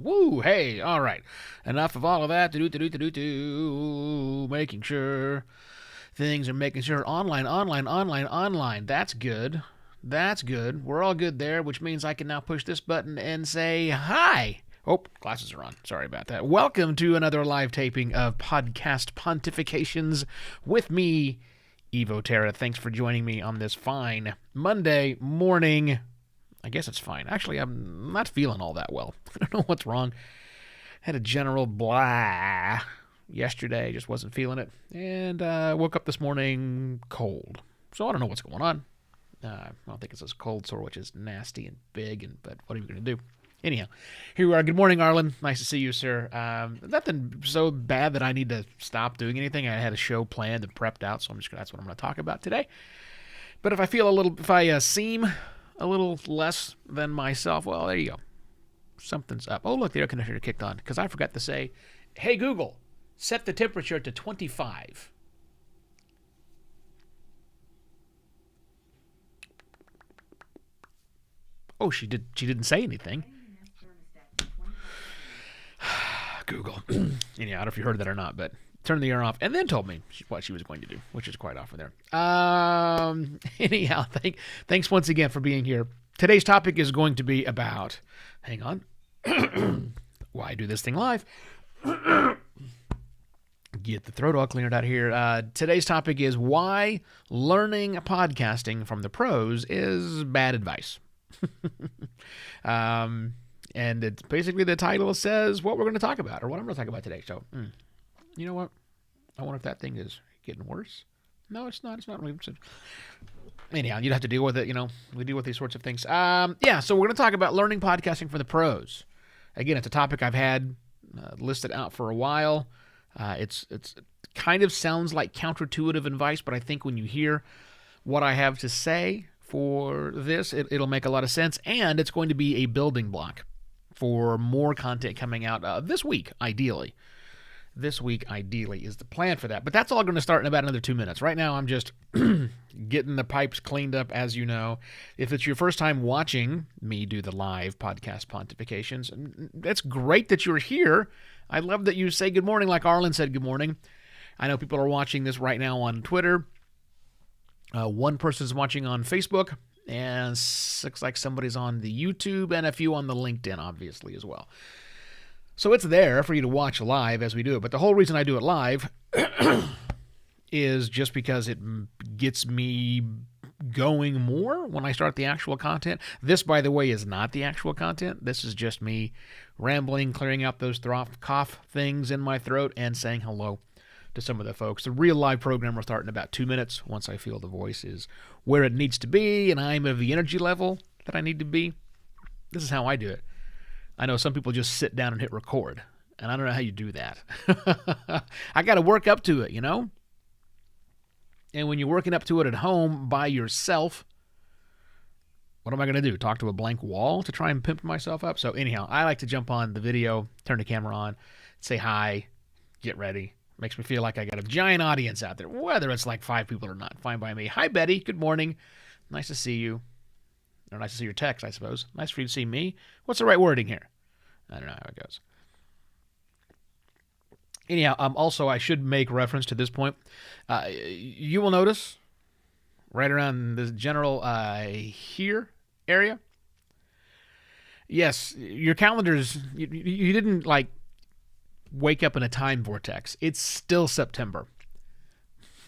Woo! Hey, all right. Enough of all of that. Making sure things are making sure online. That's good. That's good. We're all good there, which means I can now push this button and say hi. Oh, glasses are on. Sorry about that. Welcome to another live taping of Podcast Pontifications with me, Evo Terra. Thanks for joining me on this fine Monday morning. I guess it's fine. Actually, I'm not feeling all that well. I don't know what's wrong. Had a general blah yesterday. Just wasn't feeling it. And woke up this morning cold. So I don't know what's going on. I don't think it's a cold sore, which is nasty and big, but what are you going to do? Anyhow, here we are. Good morning, Arlen. Nice to see you, sir. Nothing so bad that I need to stop doing anything. I had a show planned and prepped out, so that's what I'm going to talk about today. But if I seem a little less than myself, well, there you go. Something's up. Oh, look, the air conditioner kicked on because I forgot to say, hey, Google, set the temperature to 25. Oh, she didn't say anything. Google. Anyhow, I don't know if you heard that or not, but turned the air off and then told me what she was going to do, which is quite often there. Anyhow, thanks once again for being here. Today's topic is going to be about, hang on, why I do this thing live. Get the throat all cleared out here. Today's topic is why learning podcasting from the pros is bad advice. And it's basically the title says what we're going to talk about or what I'm going to talk about today. So, you know what? I wonder if that thing is getting worse. No, it's not. It's not really. Anyhow, you'd have to deal with it. You know, we deal with these sorts of things. So we're going to talk about learning podcasting for the pros. Again, it's a topic I've had listed out for a while. It's kind of sounds like counterintuitive advice, but I think when you hear what I have to say for this, it'll make a lot of sense, and it's going to be a building block for more content coming out this week, ideally. This week, ideally, is the plan for that. But that's all going to start in about another 2 minutes. Right now, I'm just getting the pipes cleaned up, as you know. If it's your first time watching me do the live podcast pontifications, it's great that you're here. I love that you say good morning like Arlen said good morning. I know people are watching this right now on Twitter. One person's watching on Facebook, and looks like somebody's on the YouTube, and a few on the LinkedIn, obviously, as well. So it's there for you to watch live as we do it. But the whole reason I do it live is just because it gets me going more when I start the actual content. This, by the way, is not the actual content. This is just me rambling, clearing out those cough things in my throat, and saying hello to some of the folks. The real live program will start in about 2 minutes once I feel the voice is where it needs to be and I'm of the energy level that I need to be. This is how I do it. I know some people just sit down and hit record, and I don't know how you do that. I got to work up to it, you know? And when you're working up to it at home by yourself, what am I going to do? Talk to a blank wall to try and pimp myself up? So anyhow, I like to jump on the video, turn the camera on, say hi, get ready. Makes me feel like I got a giant audience out there, whether it's like 5 people or not. Fine by me. Hi, Betty. Good morning. Nice to see you. Or nice to see your text, I suppose. Nice for you to see me. What's the right wording here? I don't know how it goes. Anyhow, also, I should make reference to this point. You will notice right around this general here area. Yes, your calendars, you didn't like wake up in a time vortex. It's still September.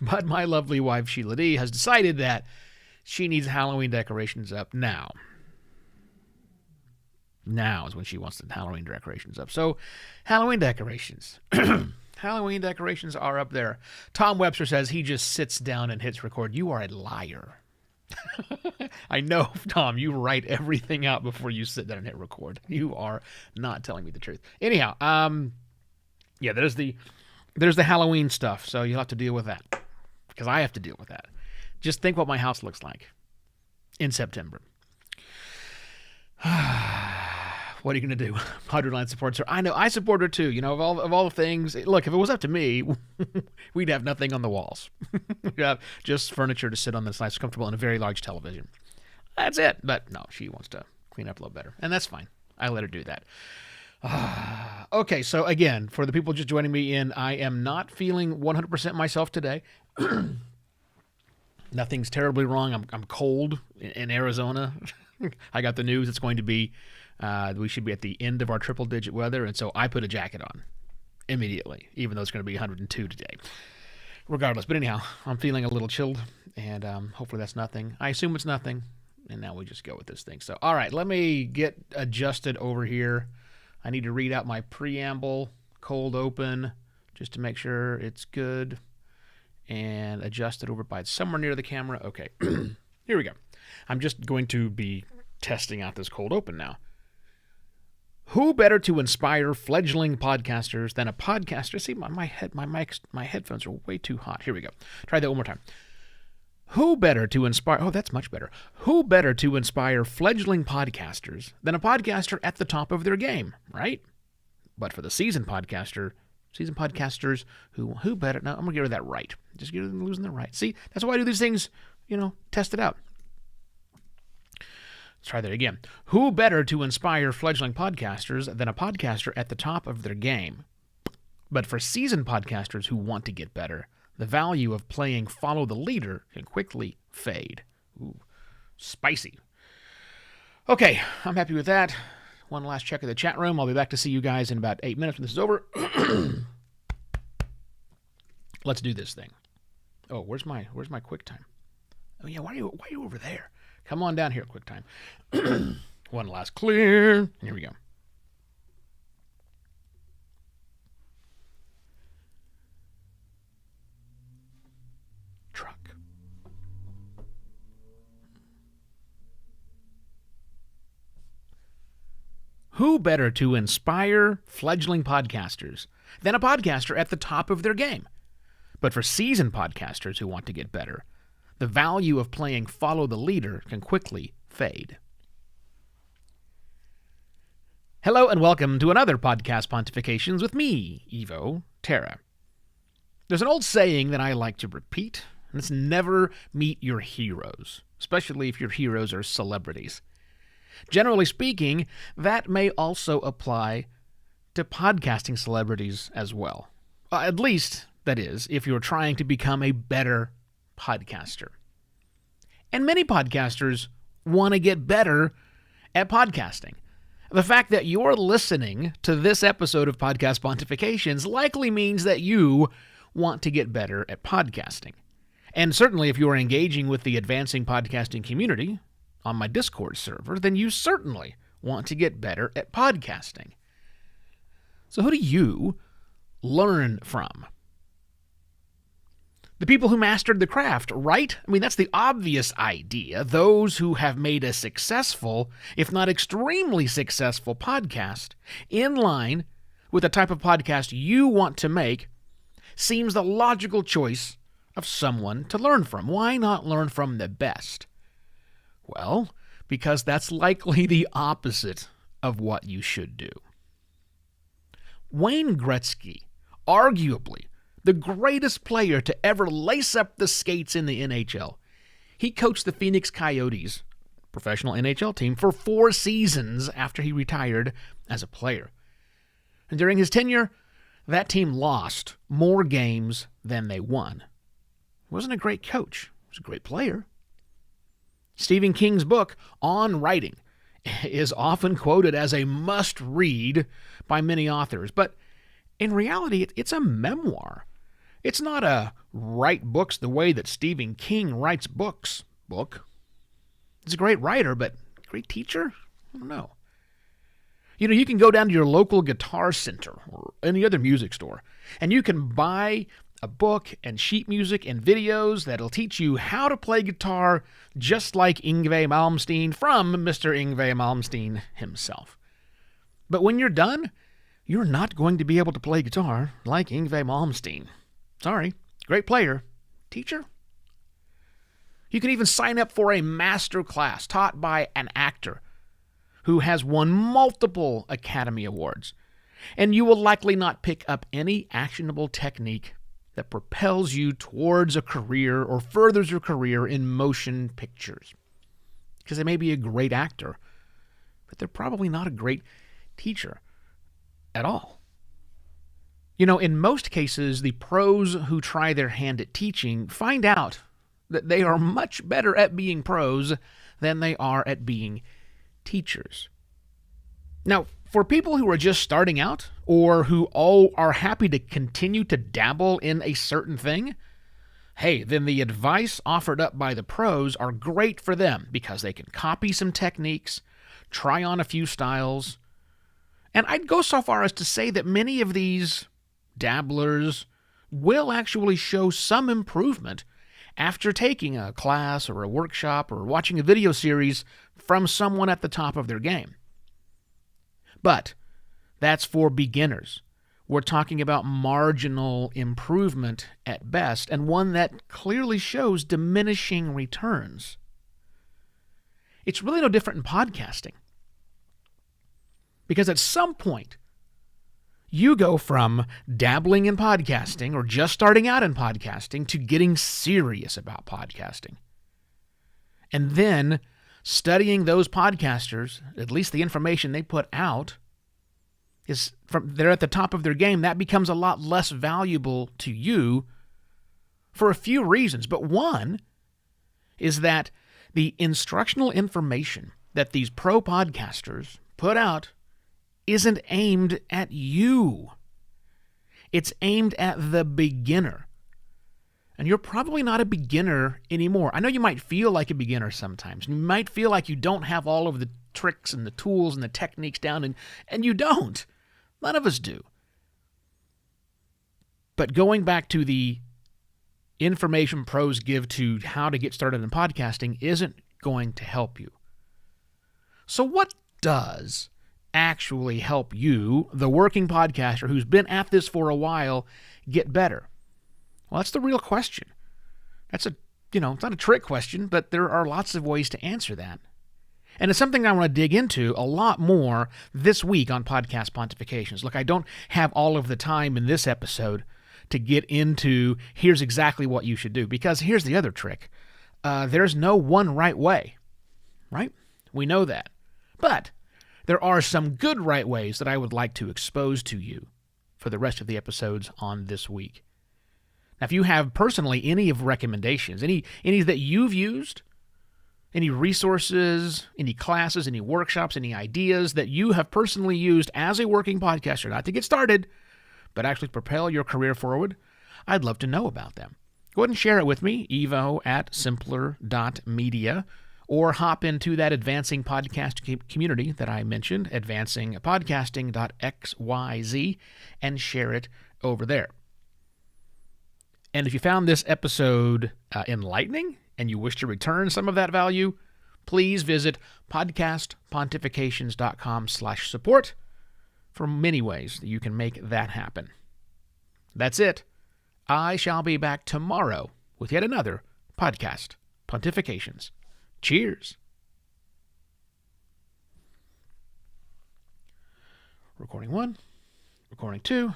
But my lovely wife, Sheila D., has decided that she needs Halloween decorations up now. Now is when she wants the Halloween decorations up. So, Halloween decorations. Halloween decorations are up there. Tom Webster says he just sits down and hits record. You are a liar. I know, Tom, you write everything out before you sit down and hit record. You are not telling me the truth. Anyhow, yeah, there's the Halloween stuff, so you'll have to deal with that. Because I have to deal with that. Just think what my house looks like in September. What are you going to do? 100-line supports her. I know, I support her too. You know, of all the things, look, if it was up to me, we'd have nothing on the walls. We'd have just furniture to sit on that's nice, comfortable, and a very large television. That's it. But no, she wants to clean up a little better, and that's fine. I let her do that. Okay, so again, for the people just joining me in, I am not feeling 100% myself today. Nothing's terribly wrong. I'm cold in Arizona. I got the news it's going to be, we should be at the end of our triple-digit weather, and so I put a jacket on immediately, even though it's going to be 102 today. Regardless, but anyhow, I'm feeling a little chilled, and hopefully that's nothing. I assume it's nothing, and now we just go with this thing. So, all right, let me get adjusted over here. I need to read out my preamble, cold open, just to make sure it's good, and adjust it over by somewhere near the camera. Okay, here we go. I'm just going to be testing out this cold open now. Who better to inspire fledgling podcasters than a podcaster? See, my headphones are way too hot. Here we go. Try that one more time. Who better to inspire? Oh, that's much better. Who better to inspire fledgling podcasters than a podcaster at the top of their game, right? But for the seasoned podcasters, who better? No, I'm gonna get rid of that right. Just get rid of losing the right. See, that's why I do these things. Test it out. Let's try that again. Who better to inspire fledgling podcasters than a podcaster at the top of their game? But for seasoned podcasters who want to get better, the value of playing follow the leader can quickly fade. Ooh, spicy. Okay, I'm happy with that. One last check of the chat room. I'll be back to see you guys in about 8 minutes when this is over. Let's do this thing. Oh, where's my QuickTime? Oh yeah, why are you over there? Come on down here, QuickTime. One last clear. Here we go. Truck. Who better to inspire fledgling podcasters than a podcaster at the top of their game? But for seasoned podcasters who want to get better, the value of playing follow the leader can quickly fade. Hello and welcome to another Podcast Pontifications with me, Evo Terra. There's an old saying that I like to repeat, and it's never meet your heroes, especially if your heroes are celebrities. Generally speaking, that may also apply to podcasting celebrities as well. At least, that is, if you're trying to become a better podcaster. And many podcasters want to get better at podcasting. The fact that you're listening to this episode of Podcast Pontifications likely means that you want to get better at podcasting. And certainly if you're engaging with the advancing podcasting community on my Discord server, then you certainly want to get better at podcasting. So who do you learn from? The people who mastered the craft, right? I mean, that's the obvious idea. Those who have made a successful, if not extremely successful podcast in line with the type of podcast you want to make seems the logical choice of someone to learn from. Why not learn from the best? Well, because that's likely the opposite of what you should do. Wayne Gretzky, arguably the greatest player to ever lace up the skates in the NHL. He coached the Phoenix Coyotes, professional NHL team, for 4 seasons after he retired as a player. And during his tenure, that team lost more games than they won. He wasn't a great coach. He was a great player. Stephen King's book, On Writing, is often quoted as a must-read by many authors, but in reality, it's a memoir. It's not a write books the way that Stephen King writes books book. He's a great writer, but great teacher? I don't know. You can go down to your local guitar center or any other music store, and you can buy a book and sheet music and videos that'll teach you how to play guitar just like Yngwie Malmsteen from Mr. Yngwie Malmsteen himself. But when you're done, you're not going to be able to play guitar like Yngwie Malmsteen. Sorry, great player. Teacher? You can even sign up for a master class taught by an actor who has won multiple Academy Awards, and you will likely not pick up any actionable technique that propels you towards a career or furthers your career in motion pictures. because they may be a great actor, but they're probably not a great teacher at all. You know, in most cases, the pros who try their hand at teaching find out that they are much better at being pros than they are at being teachers. Now, for people who are just starting out or who all are happy to continue to dabble in a certain thing, hey, then the advice offered up by the pros are great for them because they can copy some techniques, try on a few styles, and I'd go so far as to say that many of these dabblers will actually show some improvement after taking a class or a workshop or watching a video series from someone at the top of their game. But that's for beginners. We're talking about marginal improvement at best, and one that clearly shows diminishing returns. It's really no different in podcasting. Because at some point, you go from dabbling in podcasting or just starting out in podcasting to getting serious about podcasting. And then studying those podcasters, at least the information they put out, is from they're at the top of their game. That becomes a lot less valuable to you for a few reasons. But one is that the instructional information that these pro podcasters put out isn't aimed at you. It's aimed at the beginner. And you're probably not a beginner anymore. I know you might feel like a beginner sometimes. You might feel like you don't have all of the tricks and the tools and the techniques down, and you don't. None of us do. But going back to the information pros give to how to get started in podcasting isn't going to help you. So what does actually help you, the working podcaster who's been at this for a while, get better? Well, that's the real question. It's not a trick question, but there are lots of ways to answer that. And it's something I want to dig into a lot more this week on Podcast Pontifications. Look, I don't have all of the time in this episode to get into here's exactly what you should do, because here's the other trick. There's no one right way, right? We know that. But there are some good right ways that I would like to expose to you for the rest of the episodes on this week. Now, if you have personally any of recommendations, any that you've used, any resources, any classes, any workshops, any ideas that you have personally used as a working podcaster, not to get started, but actually propel your career forward, I'd love to know about them. Go ahead and share it with me, evo@simpler.media, or hop into that advancing podcast community that I mentioned, advancingpodcasting.xyz, and share it over there. And if you found this episode enlightening and you wish to return some of that value, please visit podcastpontifications.com/support for many ways that you can make that happen. That's it. I shall be back tomorrow with yet another Podcast Pontifications. Cheers. Recording 1, recording 2,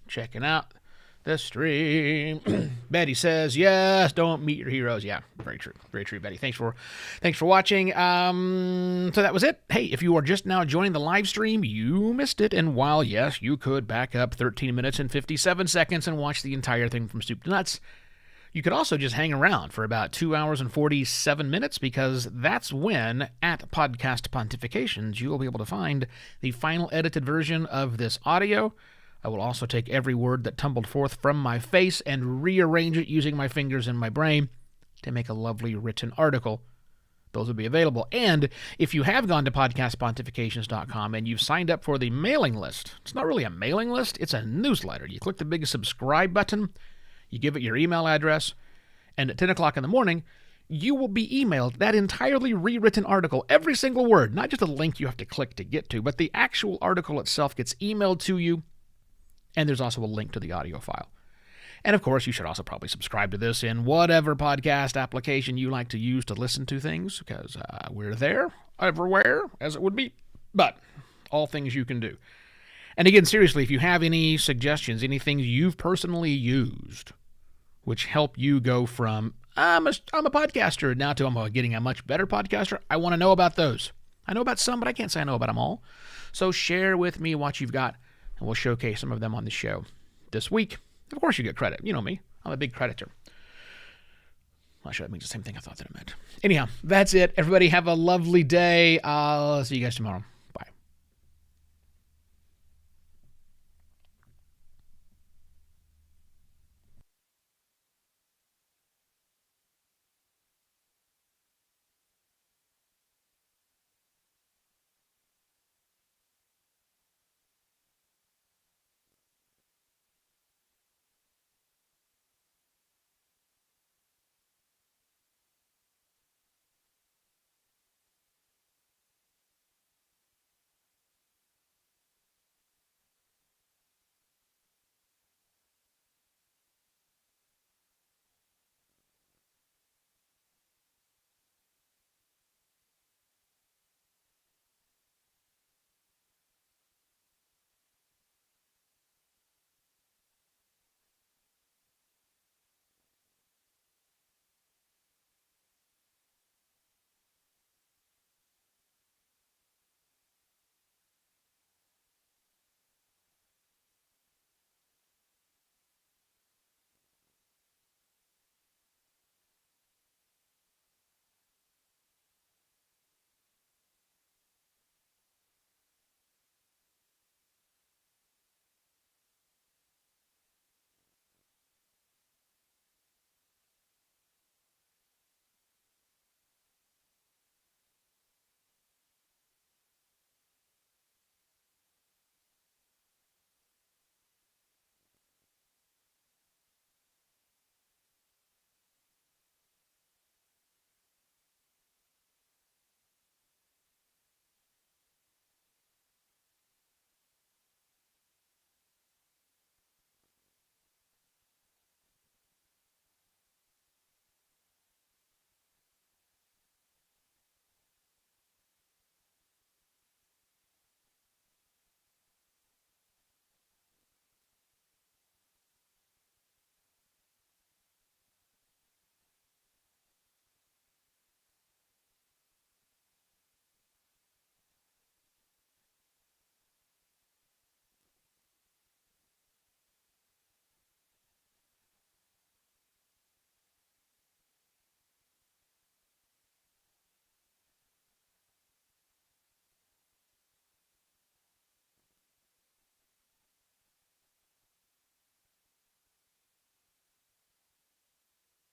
checking out the stream. Betty says, yes, don't meet your heroes. Yeah, very true. Very true, Betty. Thanks for watching. So that was it. Hey, if you are just now joining the live stream, you missed it. And while, yes, you could back up 13 minutes and 57 seconds and watch the entire thing from soup to nuts, you could also just hang around for about 2 hours and 47 minutes, because that's when, at Podcast Pontifications, you will be able to find the final edited version of this audio. I will also take every word that tumbled forth from my face and rearrange it using my fingers and my brain to make a lovely written article. Those will be available. And if you have gone to podcastpontifications.com and you've signed up for the mailing list, it's not really a mailing list, it's a newsletter. You click the big subscribe button, you give it your email address, and at 10 o'clock in the morning, you will be emailed that entirely rewritten article, every single word, not just a link you have to click to get to, but the actual article itself gets emailed to you, and there's also a link to the audio file. And of course, you should also probably subscribe to this in whatever podcast application you like to use to listen to things, because we're there, everywhere, as it would be, but all things you can do. And again, seriously, if you have any suggestions, anything you've personally used which help you go from I'm a podcaster. Now too, I'm getting a much better podcaster. I want to know about those. I know about some, but I can't say I know about them all. So share with me what you've got, and we'll showcase some of them on the show this week. Of course you get credit. You know me. I'm a big creditor. Actually, that means the same thing I thought that it meant. Anyhow, that's it. Everybody have a lovely day. I'll see you guys tomorrow.